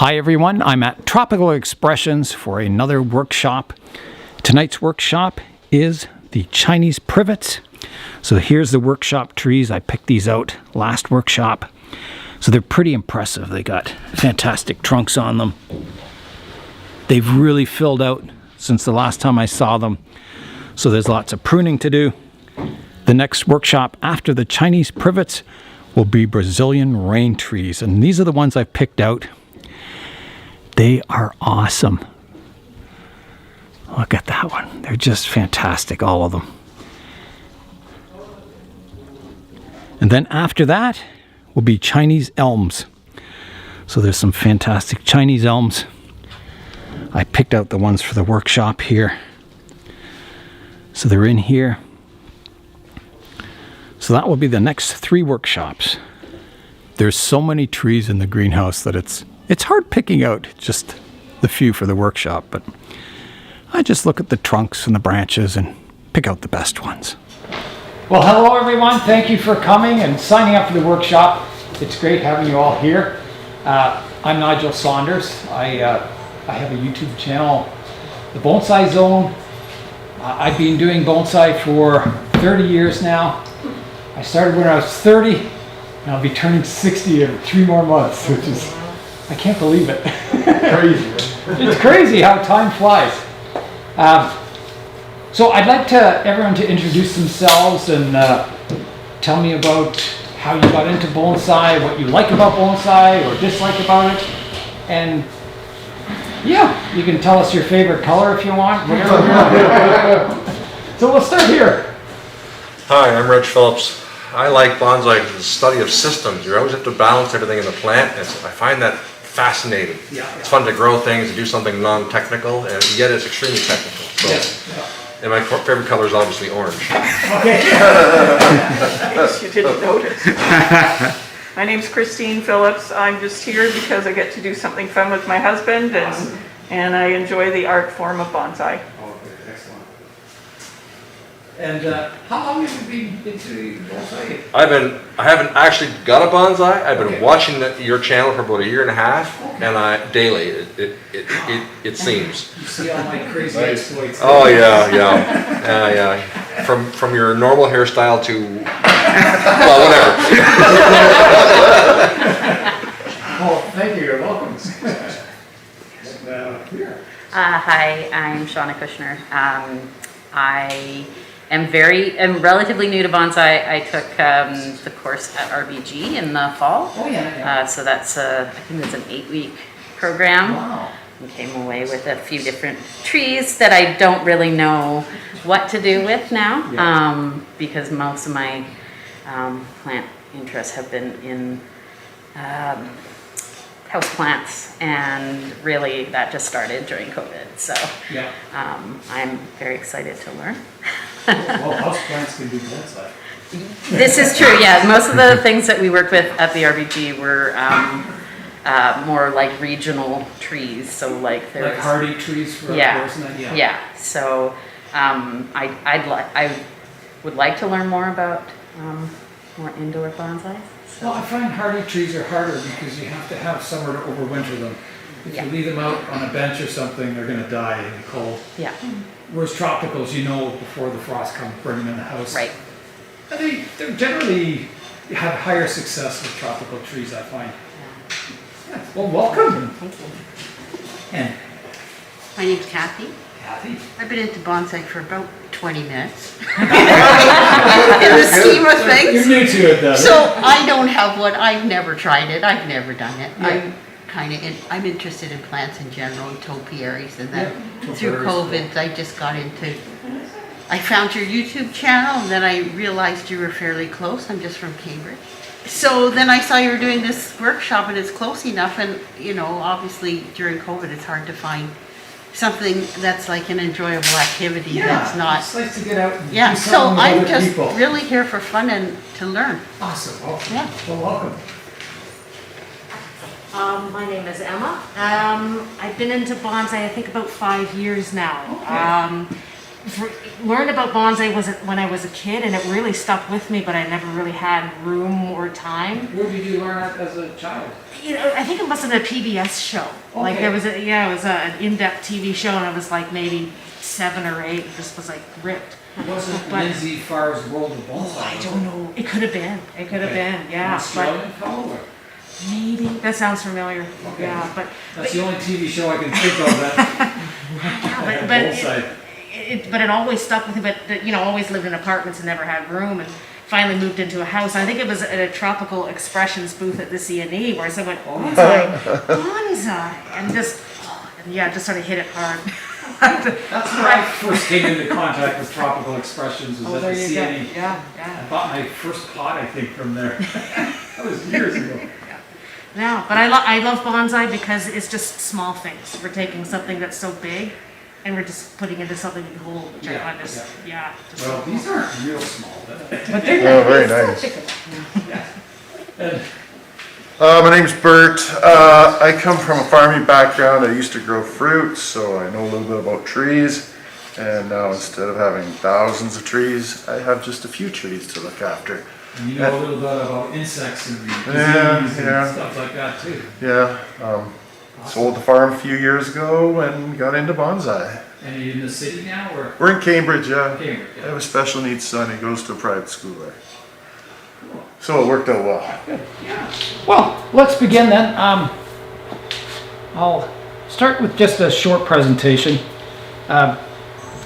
Hi everyone, I'm at Tropical Expressions for another workshop. Tonight's workshop is the Chinese Privets. So here's the workshop trees. I picked these out last workshop. So they're pretty impressive. They got fantastic trunks on them. They've really filled out since the last time I saw them. So there's lots of pruning to do. The next workshop after the Chinese Privets will be Brazilian rain trees. And these are the ones I picked out. They are awesome. Look at that one. They're just fantastic, all of them. And then after that will be Chinese elms. So there's some fantastic Chinese elms. I picked out the ones for the workshop here. So they're in here. So that will be the next 3 workshops. There's so many trees in the greenhouse that it's hard picking out just the few for the workshop, but I just look at the trunks and the branches and pick out the best ones. Well, hello everyone. Thank you for coming and signing up for the workshop. It's great having you all here. I'm Nigel Saunders. I have a YouTube channel, The Bonsai Zone. I've been doing bonsai for 30 years now. I started when I was 30, and I'll be turning 60 in 3 more months, which is, I can't believe it. Crazy. It's crazy how time flies. So I'd like everyone to introduce themselves and tell me about how you got into bonsai, what you like about bonsai or dislike about it. And yeah, you can tell us your favorite color if you want, whatever you want. So we'll start here. Hi, I'm Reg Phillips. I like bonsai as the study of systems. You always have to balance everything in the plant, and I find that fascinating. It's fun to grow things, to do something non-technical, and yet it's extremely technical. So, and my favorite color is obviously orange. Okay. You didn't notice. My name's Christine Phillips. I'm just here because I get to do something fun with my husband, and I enjoy the art form of bonsai. And how long have you been into bonsai? I haven't actually got a bonsai. I've been watching your channel for about 1.5 years, and daily it seems. You see all my crazy exploits. Oh yeah. From your normal hairstyle to well, whatever. Well, thank you. You're welcome. Hi, I'm Shauna Kushner. I am relatively new to bonsai. I took the course at RBG in the fall. Oh yeah. So that's I think it's an 8-week program. Wow. And came away with a few different trees that I don't really know what to do with now, because most of my plant interests have been in house plants, and really that just started during COVID. So I'm very excited to learn. Well, house plants can do bonsai. This is true, yeah. Most of the things that we worked with at the RBG were more like regional trees. So like there's hardy trees for outdoors and that? Yeah. So I would like to learn more about more indoor bonsai. So. Well, I find hardy trees are harder because you have to have somewhere to overwinter them. If you leave them out on a bench or something, they're going to die in the cold. Yeah. Whereas tropicals, you know before the frost comes, bring them in the house. Right. And they generally have higher success with tropical trees, I find. Yeah. Well, welcome. Thank you. And My name's Kathy. Kathy. I've been into bonsai for about 20 minutes. In the scheme of things. You're new to it, though. So I don't have one. I've never tried it. I've never done it. Yeah. I'm interested in plants in general, topiaries, and then Yeah, through topiaries, COVID, I just got into. I found your YouTube channel, and then I realized you were fairly close. I'm just from Cambridge. So then I saw you were doing this workshop, and it's close enough. And obviously during COVID, it's hard to find something that's like an enjoyable activity that's not. It's nice to get out and do So something with I'm other just people. really here for fun and to learn. Awesome. Welcome. Yeah. Well, welcome. My name is Emma. I've been into bonsai, I think, about 5 years now. Okay. learned about bonsai when I was a kid, and it really stuck with me, but I never really had room or time. Where did you learn it as a child? You know, I think it must have been a PBS show. Like Okay. there was it was an in-depth TV show, and I was like maybe 7 or 8, and just was like gripped. It wasn't But- Lindsay Farr's World of Bonsai. I don't know. It could have been. It could have been. Yeah. Australian fellow? Or? But maybe that sounds familiar. Okay. Yeah. But That's the only TV show I can think of that. yeah, Bonsai. but it always stuck with me. But you know, always lived in apartments and never had room, and finally moved into a house. I think it was at a Tropical Expressions booth at the CNE where someone went bonsai, and just just sort of hit it hard. That's where I first came into contact with Tropical Expressions, was Oh, at there the you go. CNE. Yeah, I yeah. bought my first pot, I think, from there. That was years ago. No, but I love bonsai because it's just small things. We're taking something that's so big, and we're just putting it into something we hold, which I Yeah, find is just Well, so these cool. aren't real small, but Oh, very nice. and My name's Bert. I come from a farming background. I used to grow fruit, so I know a little bit about trees. And now instead of having thousands of trees, I have just a few trees to look after. you know a little bit about insects and disease Yeah. and stuff like that too. Yeah, sold the farm a few years ago and got into bonsai. And are you in the city now, or? We're in Cambridge, yeah. Cambridge, I yeah. have a special needs son. He goes to a private school there. So it worked out well. Well, let's begin then. I'll start with just a short presentation.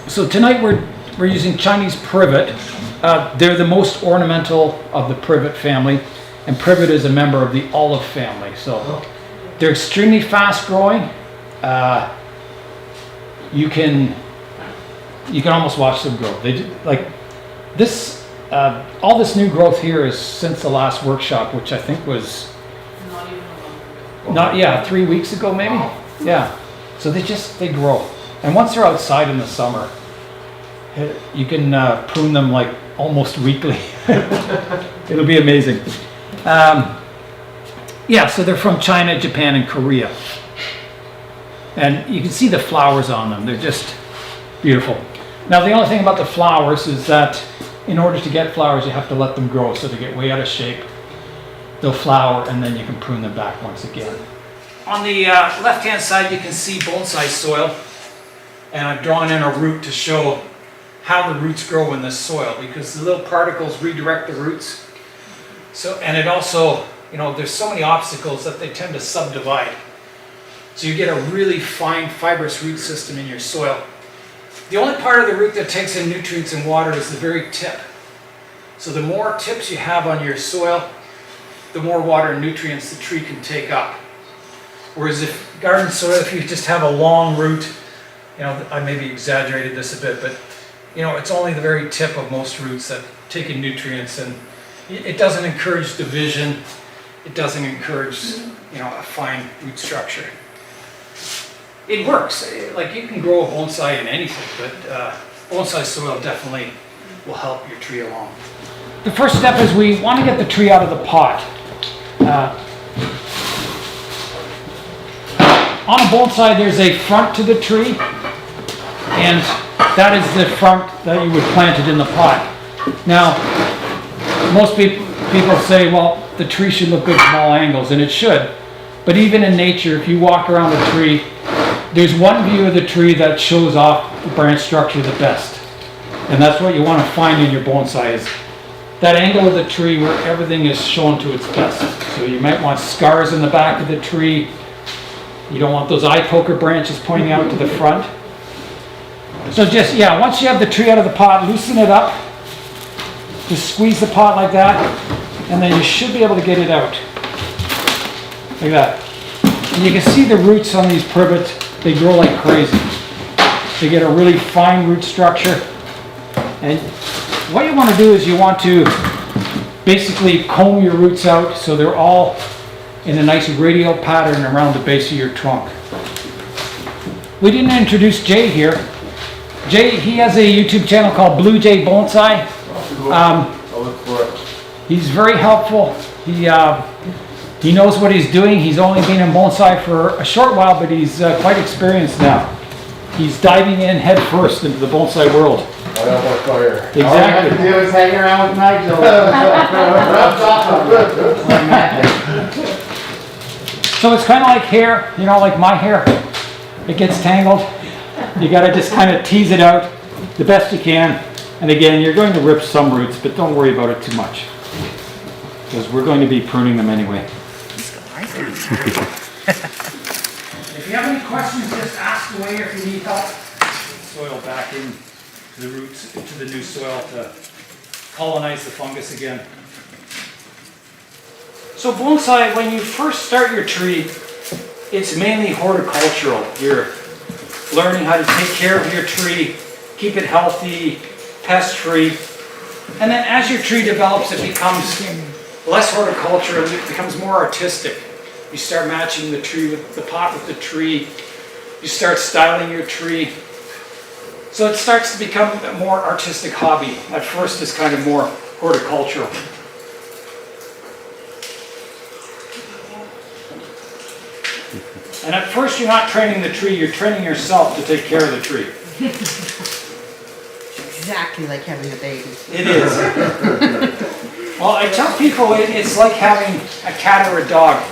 So tonight we're using Chinese Privet. They're the most ornamental of the Privet family, and Privet is a member of the olive family. So they're extremely fast growing. You can almost watch them grow. They do, like this. All this new growth here is since the last workshop, which I think was not 3 weeks ago maybe. Yeah. So they grow, and once they're outside in the summer, you can prune them like almost weekly. It'll be amazing. So they're from China, Japan, and Korea. And you can see the flowers on them. They're just beautiful. Now, the only thing about the flowers is that in order to get flowers, you have to let them grow. So they get way out of shape. They'll flower, and then you can prune them back once again. On the left-hand side, you can see bonsai soil. And I've drawn in a root to show how the roots grow in this soil, because the little particles redirect the roots. So, and it also, there's so many obstacles that they tend to subdivide. So you get a really fine fibrous root system in your soil. The only part of the root that takes in nutrients and water is the very tip. So the more tips you have on your soil, the more water and nutrients the tree can take up. Whereas if garden soil, if you just have a long root, I maybe exaggerated this a bit, but it's only the very tip of most roots that take in nutrients, and it doesn't encourage division. It doesn't encourage, a fine root structure. It works. Like, you can grow a bonsai in anything, but bonsai soil definitely will help your tree along. The first step is we want to get the tree out of the pot. On a bonsai, there's a front to the tree, and that is the front that you would plant it in the pot. Now, most people say, well, the tree should look good from all angles, and it should. But even in nature, if you walk around a tree, there's one view of the tree that shows off the branch structure the best. And that's what you want to find in your bonsai, is that angle of the tree where everything is shown to its best. So you might want scars in the back of the tree. You don't want those eye poker branches pointing out to the front. So just, once you have the tree out of the pot, loosen it up. Just squeeze the pot like that, and then you should be able to get it out. Like that. And you can see the roots on these privets, they grow like crazy. They get a really fine root structure. And what you want to do is you want to basically comb your roots out so they're all in a nice radial pattern around the base of your trunk. We didn't introduce Jay here. Jay, he has a YouTube channel called Blue Jay Bonsai. I'll look for it. He's very helpful. He knows what he's doing. He's only been in bonsai for a short while, but he's quite experienced now. He's diving in head first into the bonsai world. I don't want fire. Exactly. All you have to do is hang around with Nigel. Rubs off on you. So it's kind of like hair, you know, like my hair. It gets tangled. You got to just kind of tease it out the best you can. And again, you're going to rip some roots, but don't worry about it too much, because we're going to be pruning them anyway. If you have any questions, just ask away, or if you need help. Soil back in to the roots, into the new soil to colonize the fungus again. So bonsai, when you first start your tree, it's mainly horticultural. You're learning how to take care of your tree, keep it healthy, pest-free. And then as your tree develops, it becomes less horticultural and it becomes more artistic. You start matching the tree with the pot with the tree. You start styling your tree. So it starts to become a more artistic hobby. At first it's kind of more horticultural. And at first you're not training the tree, you're training yourself to take care of the tree. Exactly like having a baby. It is. Well, I tell people it's like having a cat or a dog.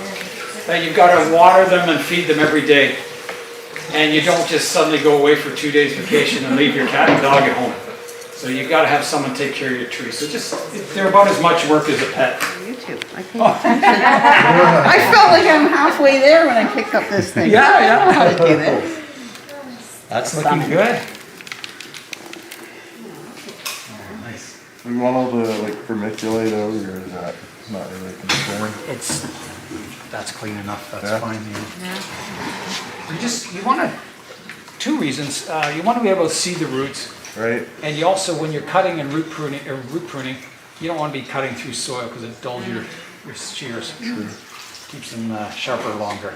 That you've got to water them and feed them every day. And you don't just suddenly go away for 2 days vacation and leave your cat and dog at home. So you've got to have someone take care of your tree. So they're about as much work as a pet. YouTube. I pay attention. I felt like I'm halfway there when I picked up this thing. Yeah, I don't know how to do this. That's looking good. We want all the like vermiculite out, or is that not really a concern? That's clean enough. That's Yeah. fine. You want to, 2 reasons. You want to be able to see the roots. Right? And you also, when you're cutting and root pruning, you don't want to be cutting through soil because it dulls your shears. True. Keeps them sharper longer.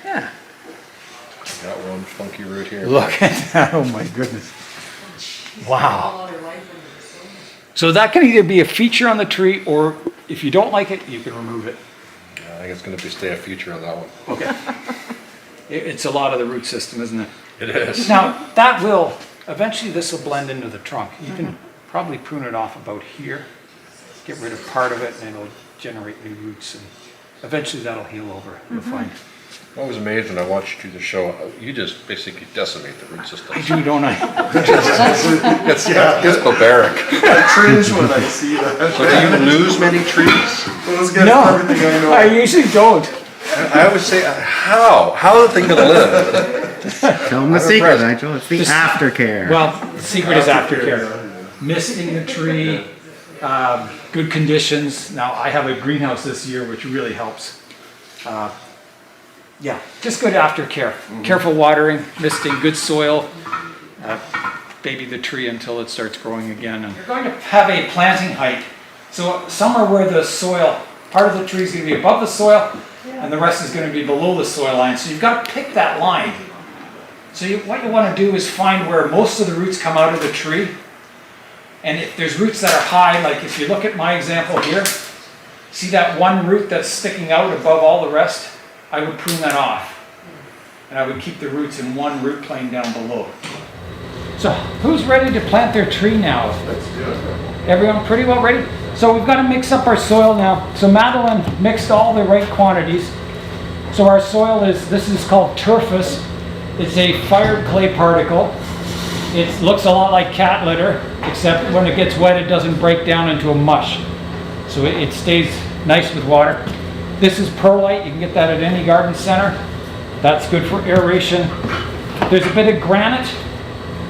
Yeah. Got one funky root here. Look at that. Oh my goodness. Wow. So that can either be a feature on the tree, or if you don't like it, you can remove it. I think it's going to stay a feature on that one. Okay. It's a lot of the root system, isn't it? It is. Now, that will, eventually this will blend into the trunk. You can probably prune it off about here, get rid of part of it, and it'll generate new roots, and eventually that'll heal over, you'll find. I was amazed when I watched you the show. You just basically decimate the root system. I do, don't I? It's barbaric. I cringe when I see that. So do you lose many trees? Those guys No, everything I know. I usually don't. I always say, how? How are they going to live? Tell them the secret, Nigel. It's the aftercare. Well, the secret is aftercare. Misting the tree, good conditions. Now, I have a greenhouse this year, which really helps. Yeah, just good aftercare. Careful watering, misting, good soil. Baby the tree until it starts growing again. And you're going to have a planting height. So somewhere where the soil, part of the tree is going to be above the soil, and the rest is going to be below the soil line. So you've got to pick that line. So what you want to do is find where most of the roots come out of the tree. And if there's roots that are high, like if you look at my example here, see that one root that's sticking out above all the rest? I would prune that off. And I would keep the roots in one root plane down below. So who's ready to plant their tree now? Let's do it. Everyone pretty well ready? So we've got to mix up our soil now. So Madeline mixed all the right quantities. So our soil this is called turfus. It's a fired clay particle. It looks a lot like cat litter, except when it gets wet it doesn't break down into a mush. So it stays nice with water. This is perlite. You can get that at any garden center. That's good for aeration. There's a bit of granite.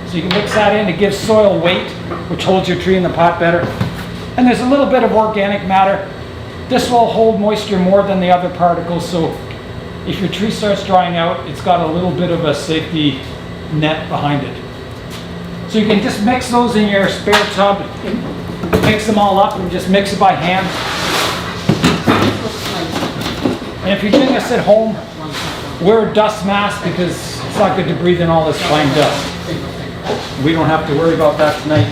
So you can mix that in. It gives soil weight, which holds your tree in the pot better. And there's a little bit of organic matter. This will hold moisture more than the other particles, so if your tree starts drying out, it's got a little bit of a safety net behind it. So you can just mix those in your spare tub, mix them all up, and just mix it by hand. And if you're doing this at home, wear a dust mask because it's not good to breathe in all this fine dust. We don't have to worry about that tonight.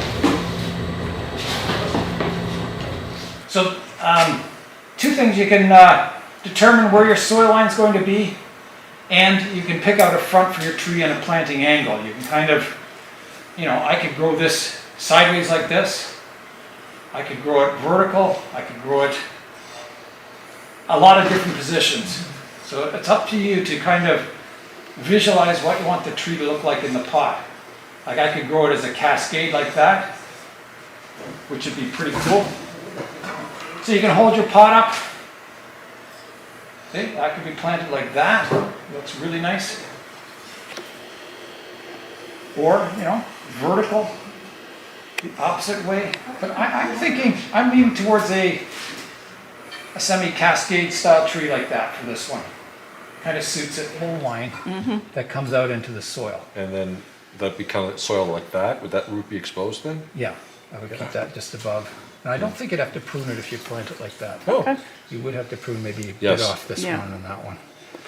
So, 2 things. You can determine where your soil line is going to be, And you can pick out a front for your tree and a planting angle. You can kind of, you know, I could grow this sideways like this. I could grow it vertical. I could grow it a lot of different positions. So it's up to you to kind of visualize what you want the tree to look like in the pot. Like I could grow it as a cascade like that, which would be pretty cool. So you can hold your pot up. See, that could be planted like that. Looks really nice. Or, you know, vertical, the opposite way. But I'm thinking, I'm leaning towards a semi-cascade style tree like that for this one. Kind of suits it, whole line that comes out into the soil. And then that become soil like that, would that root be exposed then? Yeah, I would keep that just above. And I don't think you'd have to prune it if you plant it like that. Oh. You would have to prune maybe a bit Yes. off this Yeah. one and that one.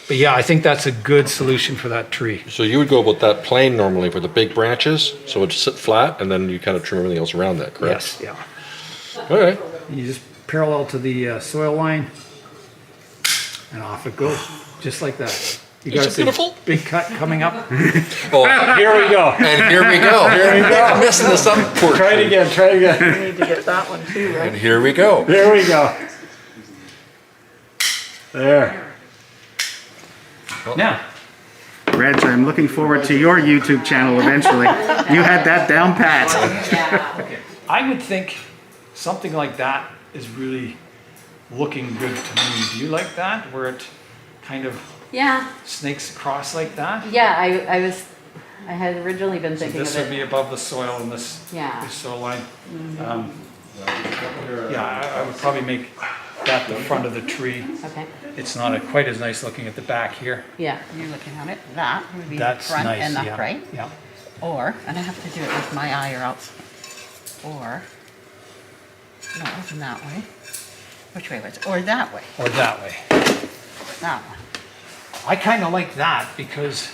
But yeah, I think that's a good solution for that tree. So you would go about that plane normally for the big branches, so it'd sit flat, and then you kind of trim everything else around that, correct? Yes, yeah. All right. You just parallel to the soil line, and off it goes, just like that. You got Isn't to it see beautiful? big cut coming up. Oh, Here we go. and here we go. Here we go. I'm messing this up. Poor Try it tree. again. Try it again. We need to get that one too, And right? here we go. There we go. There. Now, Reg, I'm looking forward to your YouTube channel eventually. You had that down pat. I would think something like that is really looking good to me. Do you like that, where it kind of Yeah, snakes across like that? yeah, I had originally been thinking This of would it. be above the soil and this, Yeah. this soil line. Yeah, I would probably make that the front of the tree. Okay, It's not quite as nice looking at the back here. yeah. You're looking at it, that would be the That's front nice, and yeah. upright. Yeah. Or, and I have to do it with my eye or else, or, no, it wasn't that way. Which way was it? Or that way, Or that way. that one. I kind of like that because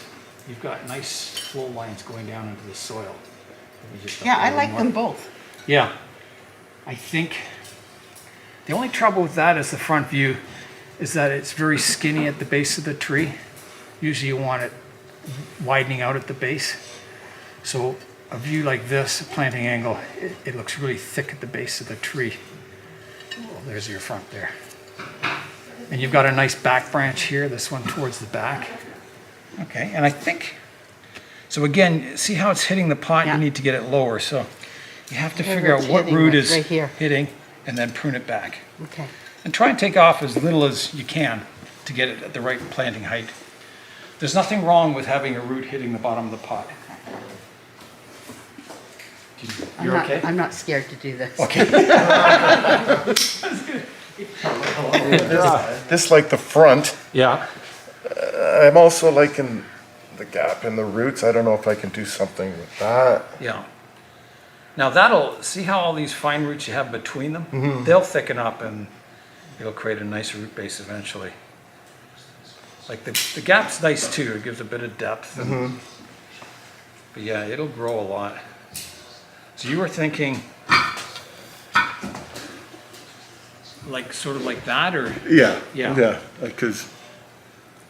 you've got nice flow lines going down into the soil. Maybe just up Yeah, a I little like more. them both. Yeah. I think the only trouble with that is the front view is that it's very skinny at the base of the tree. Usually you want it widening out at the base. So a view like this, a planting angle, it looks really thick at the base of the tree. Oh, there's your front there. And you've got a nice back branch here, this one towards the back. Okay, and I think, so again, see how it's hitting the pot? Yeah. You need to get it lower. So you have to Wherever figure out it's what hitting, root right- is right here. hitting and then prune it back. Okay. And try and take off as little as you can to get it at the right planting height. There's nothing wrong with having a root hitting the bottom of the pot. You're okay? I'm not scared to do this. Okay. This like the front. Yeah. I'm also liking the gap in the roots. I don't know if I can do something with that. Yeah. Now that'll, see how all these fine roots you have between them? They'll thicken up and it'll create a nice root base eventually. Like the gap's nice too, it gives a bit of depth. And, but yeah, it'll grow a lot. So you were thinking like sort of like that, or? Yeah. Yeah. Yeah, because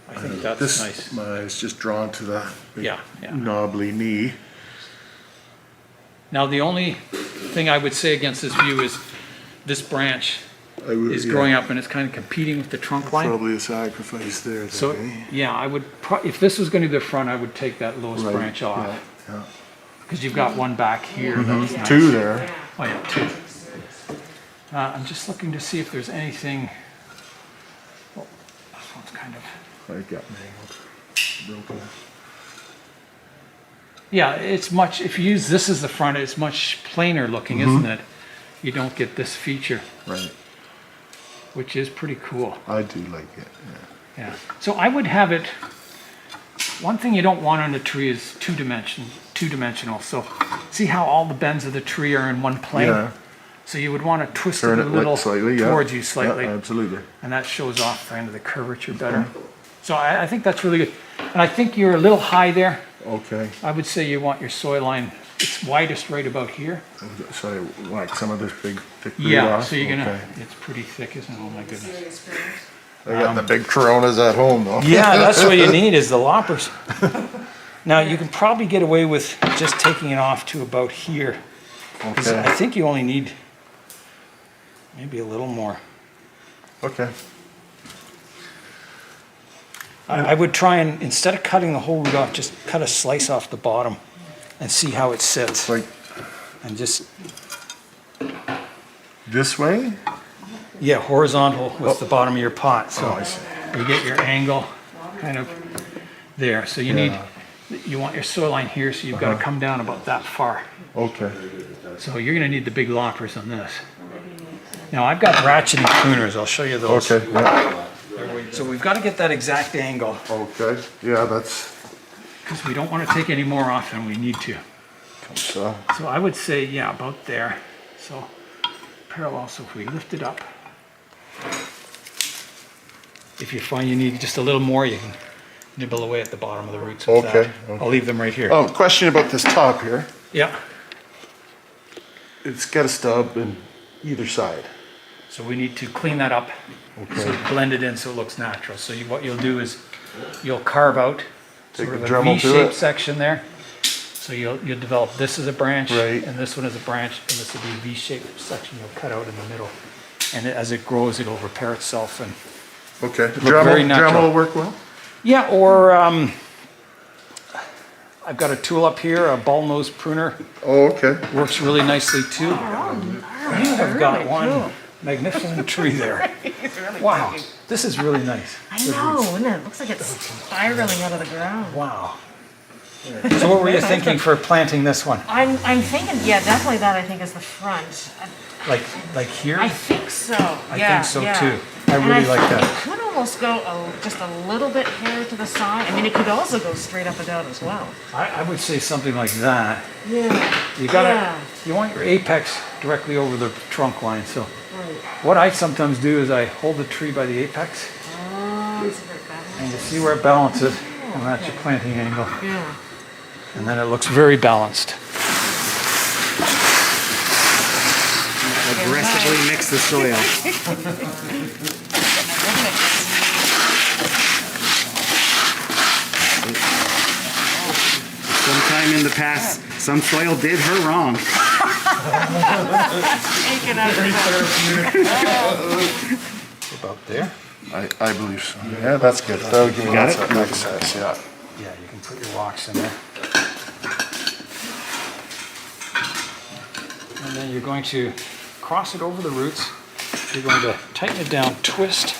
I think that's this, nice. my eye's just drawn to that big Yeah, yeah. knobbly knee. Now the only thing I would say against this view is this branch I would, is yeah, growing up and it's kind of competing with the trunk line. Probably a sacrifice there. So, then, eh? yeah, I would, if this was going to be the front, I would take that lowest Right, branch off. yeah. Because you've got one back here. That's nice. Two there. Oh, yeah, two. I'm just looking to see if there's anything. Oh, this one's kind of. I got mangled. Broken. Yeah, it's much, if you use this as the front, it's much plainer looking, isn't it? You don't get this feature, Right. which is pretty cool. I do like it. Yeah. Yeah. So I would have it, one thing you don't want on a tree is two-dimensional. So see how all the bends of the tree are in one plane? Yeah. So you would want to twist Turn it it a little slightly, yeah. towards you slightly. Yeah, absolutely. And that shows off kind of the curvature better. So I think that's really good. And I think you're a little high there. Okay. I would say you want your soil line, it's widest right about here. So I like some of this big thick root Yeah, off? so you're gonna, Okay. it's pretty thick, isn't it? Oh my goodness. I got the big Coronas at home though. Yeah, that's what you need is the loppers. Now, you can probably get away with just taking it off to about here. 'Cause Okay. I think you only need maybe a little more. Okay. I would try and, instead of cutting the whole root off, just cut a slice off the bottom and see how it sits. Like And just, this way? yeah, horizontal with the bottom of your pot. Oh, So I see. you get your angle kind of there. So you need, you want your soil line here, so you've got to come down about that far. Okay. So you're going to need the big loppers on this. Now, I've got ratcheting pruners. I'll show you those. Okay, yeah. So we've got to get that exact angle Okay, yeah, that's, because we don't want to take any more off than we need to. so, So I would say, yeah, about there. So parallel, so if we lift it up, if you find you need just a little more, you can nibble away at the bottom of the roots with Okay, that. okay. I'll leave them right here. oh, question about this top here. Yeah. It's got a stub in either side. So we need to clean that up. So blend it in so it looks natural. So what you'll do is you'll carve out Take sort the of a Dremel to V-shaped it. section there. So you'll develop this as a branch, Right. and this one as a branch, and this will be a V-shaped section you'll cut out in the middle. And as it grows, it'll repair itself. And Okay, very natural. Dremel will work well? yeah, or I've got a tool up here, a ball nose pruner, Oh, okay. works really nicely too. You have got one magnificent tree there. Wow, this is really nice. I know, and it looks like it's spiraling out of the ground. Wow. So what were you thinking for planting this one? I'm thinking, yeah, definitely that I think is the front. Like here? I think so. I Yeah, think so yeah. too. I And really like think that. it could almost go just a little bit here to the side. I mean, it could also go straight up and down as well. I would say something like that. Yeah. You gotta, Yeah. you want your apex directly over the trunk line. So what I sometimes do is I hold the tree by the apex Oh, it's a bit better. and you see where it balances, and that's your planting angle. Yeah. And then it looks very balanced. Aggressively mix the soil. Sometime in the past, some soil did her wrong. Taken out of About there. I believe so. Yeah, that's good. That'll give me Got that it? access, yeah. Yeah, you can put your rocks in there. And then you're going to cross it over the roots. You're going to tighten it down, twist.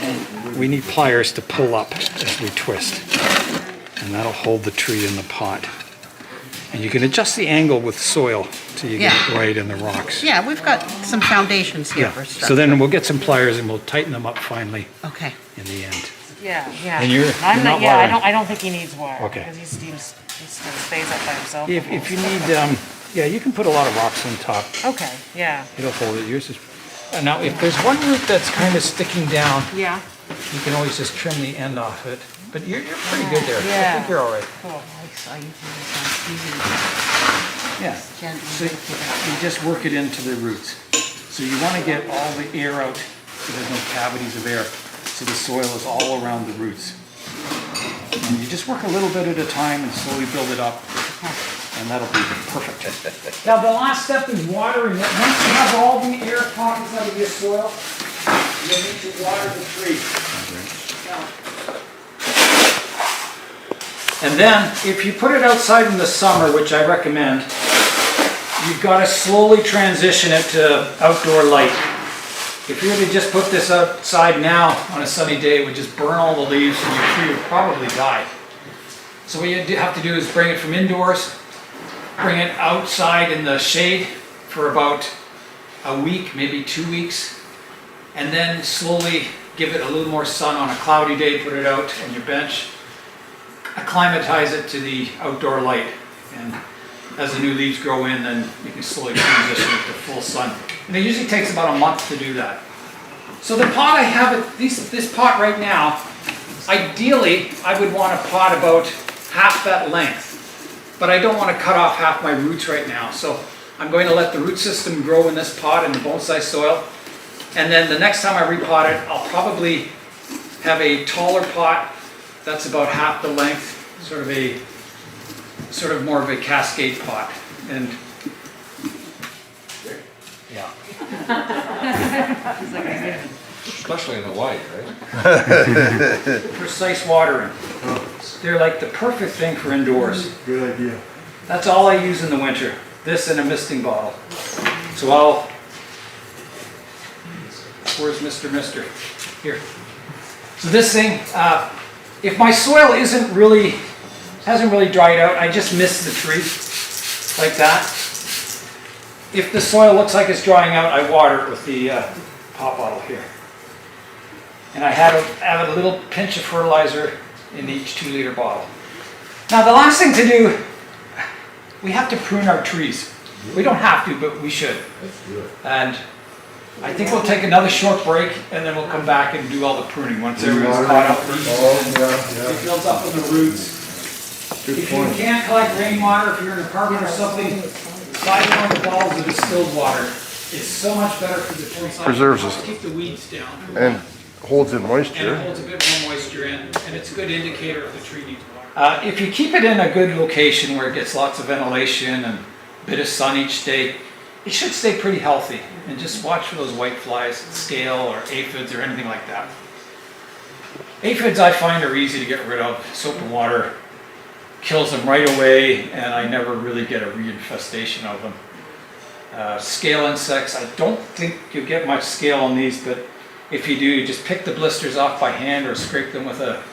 And we need pliers to pull up as we twist. And that'll hold the tree in the pot. And you can adjust the angle with soil till you get it Yeah. right in the rocks. Yeah, we've got some foundations here for Yeah. stuff. So then we'll get some pliers and we'll tighten them up finally Okay. in the end. Yeah, yeah. And you're I'm not yeah, wiring. I don't think he needs wire. Okay. Because he stays up by himself. If you need, yeah, you can put a lot of rocks on top. Okay, yeah. It'll hold it. Yours is. Now, if there's one root that's kind of sticking down, Yeah. you can always just trim the end off it. But you're pretty good there. I Yeah. think you're all right. Cool. I saw you do this on TV. Yeah. Gently So lift it up. you just work it into the roots. So you want to get all the air out so there's no cavities of air. So the soil is all around the roots. And you just work a little bit at a time and slowly build it up. And that'll be perfect. Now the last step is watering it. Once you have all the air pockets out of your soil, you'll need to water the tree. And then, if you put it outside in the summer, which I recommend, you've got to slowly transition it to outdoor light. If you were to just put this outside now on a sunny day, it would just burn all the leaves and your tree would probably die. So what you have to do is bring it from indoors, bring it outside in the shade for about a week, maybe 2 weeks, and then slowly give it a little more sun on a cloudy day, put it out on your bench, acclimatize it to the outdoor light. And as the new leaves grow in, then you can slowly transition it to full sun. And it usually takes about a month to do that. So the pot I have, this pot right now, ideally I would want a pot about half that length. But I don't want to cut off half my roots right now. So I'm going to let the root system grow in this pot in the bonsai soil. And then the next time I repot it, I'll probably have a taller pot that's about half the length, sort of more of a cascade pot. And yeah. Especially in the white, right? Precise watering. They're like the perfect thing for indoors. Good idea. That's all I use in the winter. This and a misting bottle. So where's Mr. Mister? Here. So this thing, if my soil hasn't really dried out, I just mist the tree like that. If the soil looks like it's drying out, I water it with the pop bottle here. And I have a little pinch of fertilizer in each 2-liter bottle. Now the last thing to do, we have to prune our trees. We don't have to, but we should. And I think we'll take another short break and then we'll come back and do all the pruning once everyone's caught up. It builds up on the roots. If you can't collect rainwater, if you're in an apartment or something, slide it on the bottles of distilled water. It's so much better for the trees. Preserves us. Keep the weeds down. And holds in And moisture. it holds a bit more moisture in, and it's a good indicator if the tree needs water. If you keep it in a good location where it gets lots of ventilation and a bit of sun each day, it should stay pretty healthy. And just watch for those white flies, scale or aphids or anything like that. Aphids I find are easy to get rid of. Soap and water kills them right away, and I never really get a reinfestation of them. Scale insects, I don't think you'll get much scale on these, but if you do, you just pick the blisters off by hand or scrape them with a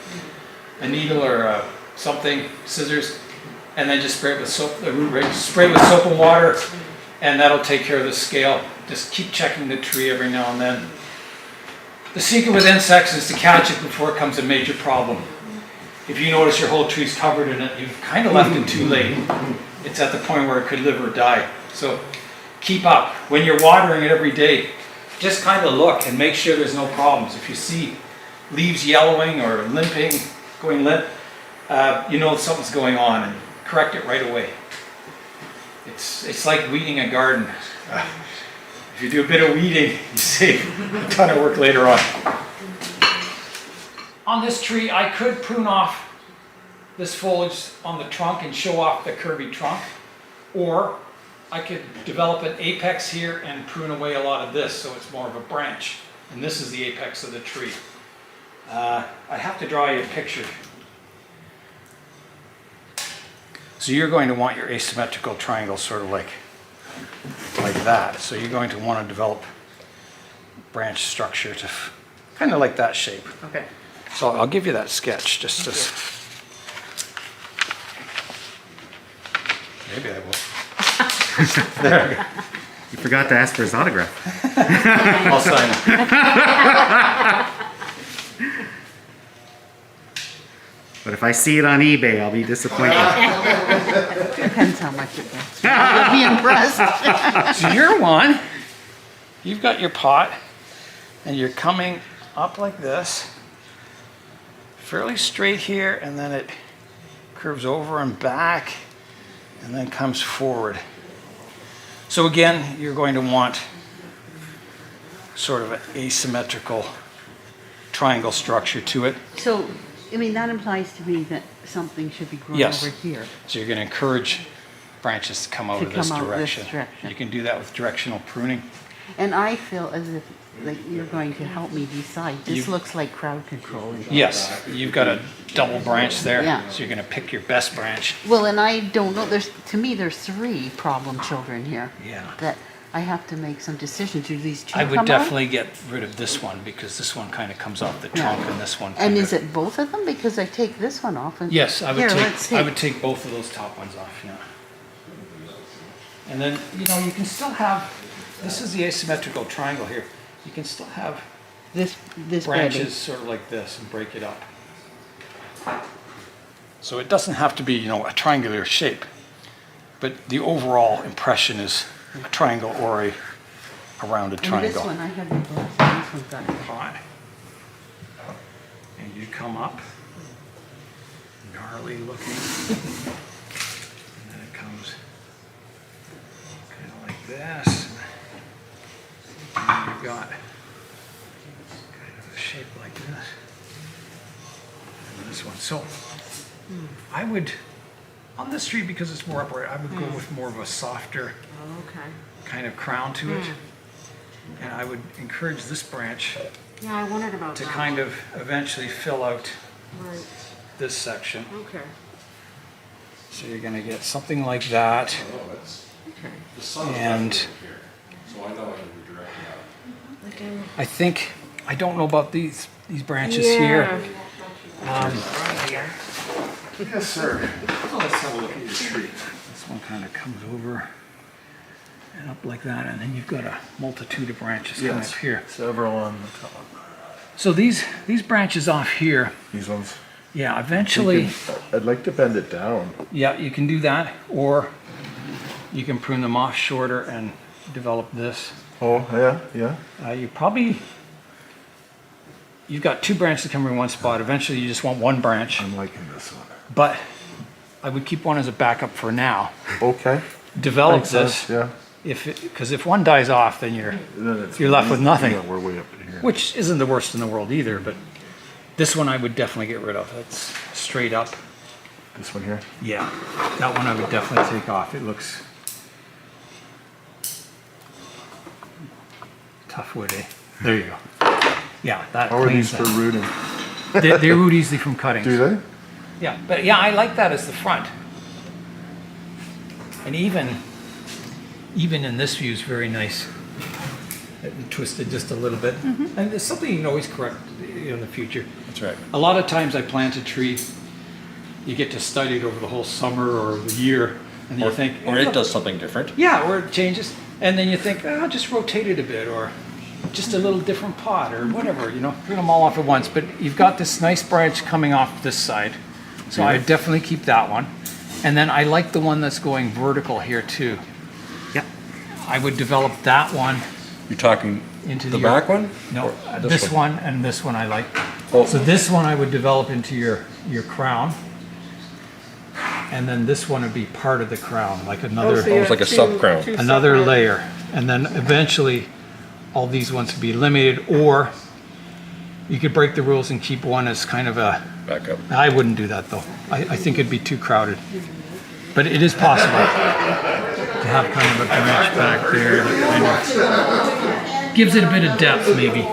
needle or something, scissors, and then just spray it with soap, spray with soap and water, and that'll take care of the scale. Just keep checking the tree every now and then. The secret with insects is to catch it before it becomes a major problem. If you notice your whole tree's covered in it, you've kind of left it too late. It's at the point where it could live or die. So keep up. When you're watering it every day, just kind of look and make sure there's no problems. If you see leaves yellowing or limping, going limp, you know something's going on, and correct it right away. It's like weeding a garden. If you do a bit of weeding, you save a ton of work later on. On this tree, I could prune off this foliage on the trunk and show off the curvy trunk, or I could develop an apex here and prune away a lot of this so it's more of a branch. And this is the apex of the tree. I have to draw you a picture. So you're going to want your asymmetrical triangle sort of like that. So you're going to want to develop branch structure to kind of like that shape. Okay. So I'll give you that sketch just as... Maybe I will. There we go. You forgot to ask for his autograph. I'll sign it. But if I see it on eBay, I'll be disappointed. Depends how much it gets. I'll be impressed. So you're one. You've got your pot, and you're coming up like this, fairly straight here, and then it curves over and back, and then comes forward. So again, you're going to want sort of an asymmetrical triangle structure to it. So, I mean, that implies to me that something should be growing Yes. over here. So you're going to encourage branches to come out To of this come out this direction. direction. You can do that with directional pruning. And I feel as if like you're going to help me decide. This You- looks like crowd control. Yes, you've got a double branch there, Yeah. so you're going to pick your best branch. Well, and I don't know. To me, there's 3 problem children here. Yeah. That I have to make some decisions. Do these 2 I come would out? definitely get rid of this one because this one kind of comes off the trunk and this one. And kinda- is it both of them? Because I take this one off. And Yes, I would Here, take. let's see. I would take both of those top ones off. Yeah. And then you can still have. This is the asymmetrical triangle here. You can still have this branches bedding. sort of like this and break it up. So it doesn't have to be a triangular shape, but the overall impression is a triangle or a rounded And this triangle. one, I have the glass. and This one's got it. Pot. And you come up, gnarly looking, and then it comes kind of like this. And you've got this. And this one. So I would, on this tree, because it's more upright, I would go with more of a softer Okay. kind of crown to it. And I would encourage this branch Yeah, I wondered about to that. kind of eventually fill out Right. this section. Okay. So you're gonna get something like that. And So I know I can redirect that. Like I'm. I think, I don't know about these branches here. Yes, sir. Let's have a look at your tree. This one kind of comes over and up like that, and then you've got a multitude of branches coming up here. Several on the top. So these branches off here, These ones. yeah, eventually, I'd like to bend it down. yeah, you can do that, or you can prune them off shorter and develop this. Oh, yeah. You've got two branches coming in one spot. Eventually, you just want one branch, I'm liking this one. but I would keep one as a backup for now. Okay. Develop Makes this, sense, yeah. because if one dies off, then you're Then it's- You're left with nothing. Yeah, we're way up here. which isn't the worst in the world either, but this one I would definitely get rid of. It's straight up. This one here. Yeah, that one I would definitely take off. It looks tough wood, eh? There you go. Yeah, that How are cleans these for that. rooting? They root easily from cuttings. Do they? Yeah, but yeah, I like that as the front. And even in this view is very nice. Twisted just a little bit. And there's something you can always correct in the future. That's right. A lot of times I plant a tree, you get to study it over the whole summer or the year, and you think, Or it does something different. yeah, or it changes, and then you think, oh, just rotate it a bit, or just a little different pot, or whatever, prune them all off at once. But you've got this nice branch coming off this side, so I definitely keep that one. And then I like the one that's going vertical here too. Yep. I would develop that one You're talking into the back one? No, Or this one and this one I like. Oh. So this one I would develop into your crown. And then this one would be part of the crown, like another Almost like a sub-crown. another layer. And then eventually all these ones would be eliminated, or you could break the rules and keep one as kind of a, Back up. I wouldn't do that though. I think it'd be too crowded. But it is possible to have kind of a branch back there that kind of gives it a bit of depth maybe.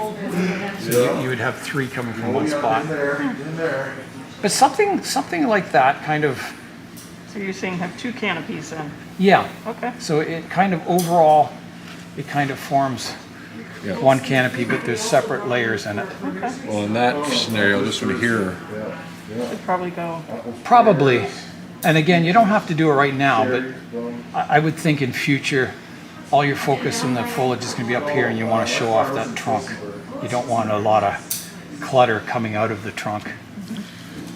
So you would have three coming from one spot. But something like that kind of, So you're saying have two canopies then? yeah. Okay. So it kind of overall, it kind of forms one canopy, but there's separate layers in it. Well, in that scenario, this one here, Should probably go. Probably. And again, you don't have to do it right now, but I would think in future, all your focus in the foliage is going to be up here, and you want to show off that trunk. You don't want a lot of clutter coming out of the trunk.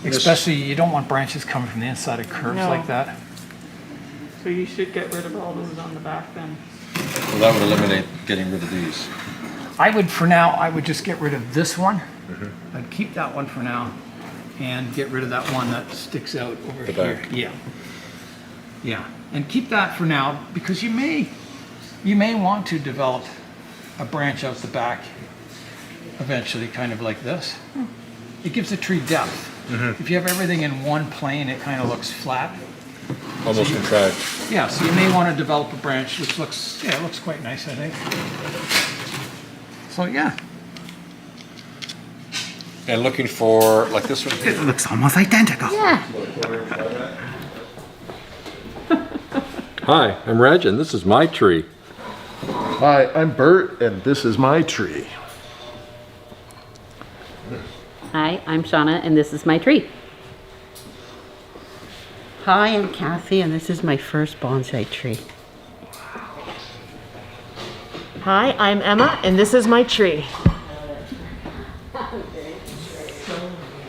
Especially, you don't want branches coming from the inside of curves No. like that. So you should get rid of all those on the back then. well, that would eliminate getting rid of these. I would, for now, I would just get rid of this one. I'd keep that one for now and get rid of that one that sticks out over The here. back. Yeah. Yeah. And keep that for now, because you may want to develop a branch out the back eventually, kind of like this. It gives the tree depth. If you have everything in one plane, it kind of looks flat. Almost contract. Yeah, so you may want to develop a branch which looks, it looks quite nice, I think. So yeah. And looking for, like this one It here. looks almost identical. Hi, I'm Reg, and this is my tree. Hi, I'm Bert, and this is my tree. Hi, I'm Shauna, and this is my tree. Hi, I'm Kathy, and this is my first bonsai tree. Hi, I'm Emma, and this is my tree.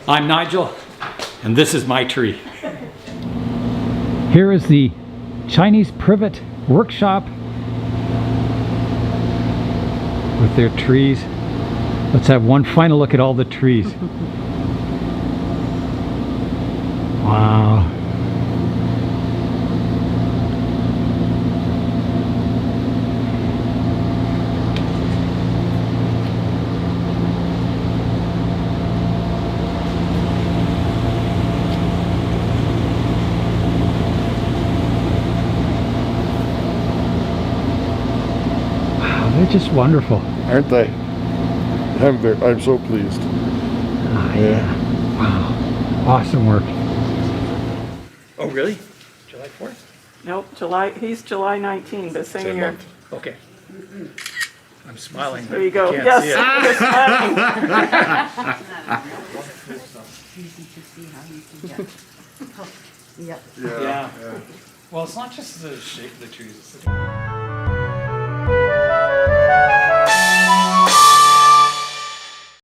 I'm Nigel, and this is my tree. Here is the Chinese Privet workshop with their trees. Let's have one final look at all the trees. Wow. just wonderful. Aren't they? I'm so pleased. Yeah. Wow. Awesome work. Oh, really? July 4th? Nope, he's July 19, the same year. Okay. I'm smiling. There you go. Can't Yes. see it. You're smiling. Yep. Yeah. Well, it's not just the shape of the trees. It's the